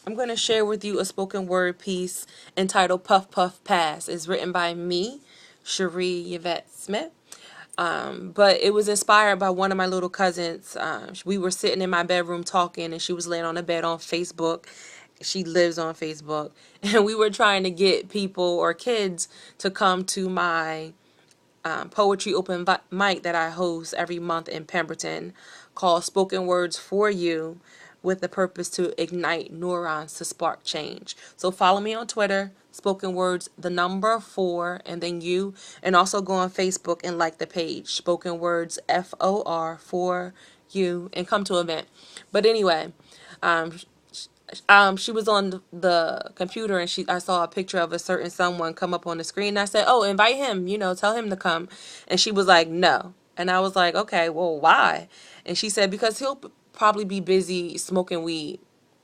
I'm going to share with you a spoken word piece entitled Puff Puff Pass. It's written by me, Sherrie Smith. But it was inspired by one of my little cousins. We were sitting in my bedroom talking, and she was laying on the bed on Facebook. She lives on Facebook. And we were trying to get people or kids to come to my poetry open mic that I host every month in Pemberton called Spoken Words for You, with the purpose to ignite neurons to spark change. So follow me on Twitter, Spoken Words, the number 4, and then you, and also go on Facebook and like the page, Spoken Words FOR for you, and come to an event. But anyway, um, she was on the computer, and I saw a picture of a certain someone come up on the screen, and I said, oh, invite him, tell him to come. And she was like, no. And I was like, okay, well, why? And she said, because he'll probably be busy smoking weed.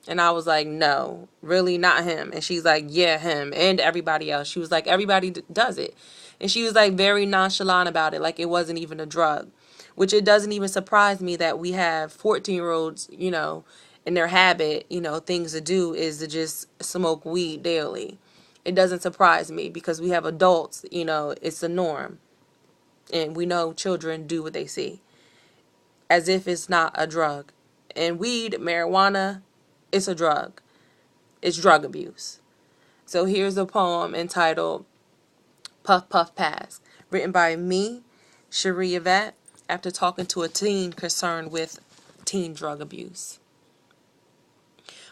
And I was like, no, really, not him. And she's like, yeah, him and everybody else. She was like, everybody does it. And she was like very nonchalant about it, like it wasn't even a drug, which it doesn't even surprise me that we have 14-year-olds, in their habit, things to do is to just smoke weed daily. It doesn't surprise me because we have adults, it's the norm. And we know children do what they see as if it's not a drug. And weed, marijuana, it's a drug. It's drug abuse. So here's a poem entitled Puff Puff Pass, written by me, Sherrie, after talking to a teen concerned with teen drug abuse.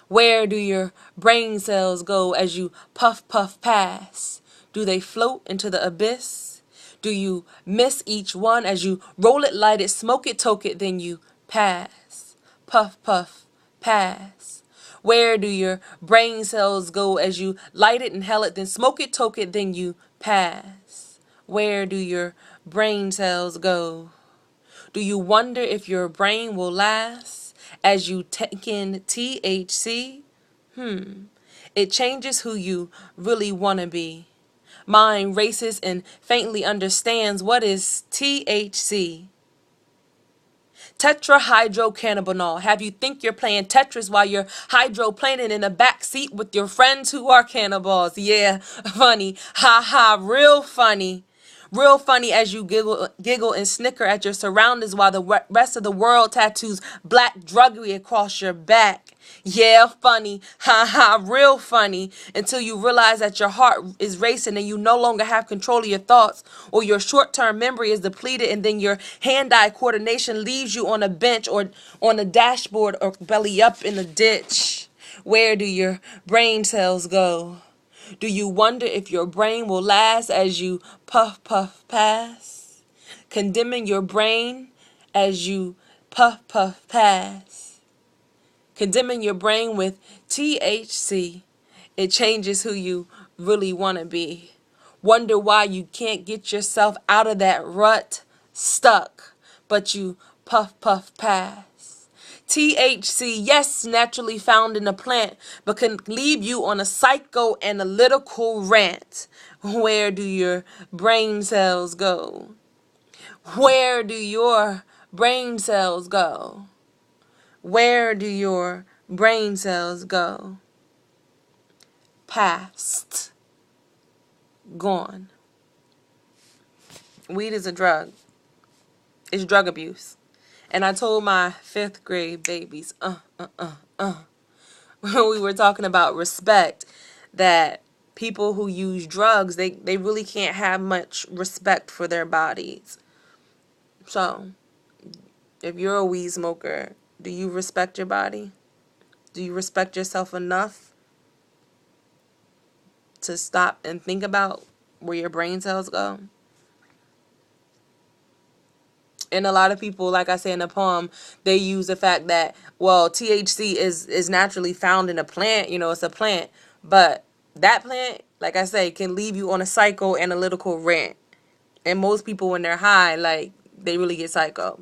Where do your brain cells go as you puff puff pass? Do they float into the abyss? Do you miss each one as you roll it, light it, smoke it, toke it, then you pass? Puff puff pass. Where do your brain cells go as you light it, inhale it, then smoke it, toke it, then you pass? Where do your brain cells go? Do you wonder if your brain will last as you take in THC? It changes who you really want to be. Mind races and faintly understands what is THC. Tetrahydrocannabinol. Have you think you're playing Tetris while you're hydroplaning in the back seat with your friends who are cannibals? Yeah, funny. Ha ha, real funny. Real funny as you giggle and snicker at your surroundings while the rest of the world tattoos black druggery across your back. Yeah, funny. Ha ha, real funny. Until you realize that your heart is racing and you no longer have control of your thoughts, or your short-term memory is depleted, and then your hand-eye coordination leaves you on a bench or on a dashboard or belly up in a ditch. Where do your brain cells go? Do you wonder if your brain will last as you puff puff pass? Condemning your brain as you puff puff pass. Condemning your brain with THC. It changes who you really want to be. Wonder why you can't get yourself out of that rut, stuck, but you puff puff pass. THC, yes, naturally found in the plant, but can leave you on a psychoanalytical rant. Where do your brain cells go? Where do your brain cells go? Where do your brain cells go? Past. Gone. Weed is a drug. It's drug abuse. And I told my 5th grade babies, when we were talking about respect, that people who use drugs, they really can't have much respect for their bodies. So, if you're a weed smoker, do you respect your body? Do you respect yourself enough to stop and think about where your brain cells go? And a lot of people, like I say in the poem, they use the fact that, well, THC is naturally found in a plant, it's a plant. But that plant, like I say, can leave you on a psychoanalytical rant. And most people, when they're high, like, they really get psycho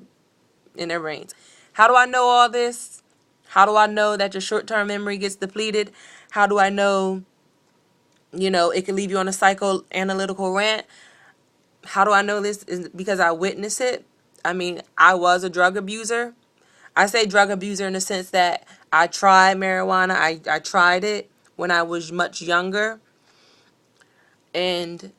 in their brains. How do I know all this? How do I know that your short-term memory gets depleted? How do I know, it can leave you on a psychoanalytical rant? How do I know this? Is because I witnessed it. I mean, I was a drug abuser. I say drug abuser in the sense that I tried marijuana. I tried it when I was much younger. And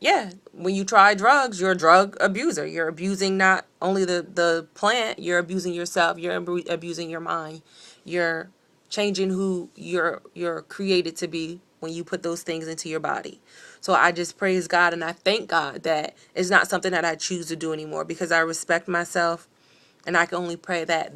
yeah, when you try drugs, you're a drug abuser. You're abusing not only the plant, you're abusing yourself, you're abusing your mind. You're changing who you're created to be when you put those things into your body. So I just praise God and I thank God that it's not something that I choose to do anymore, because I respect myself, and I can only pray that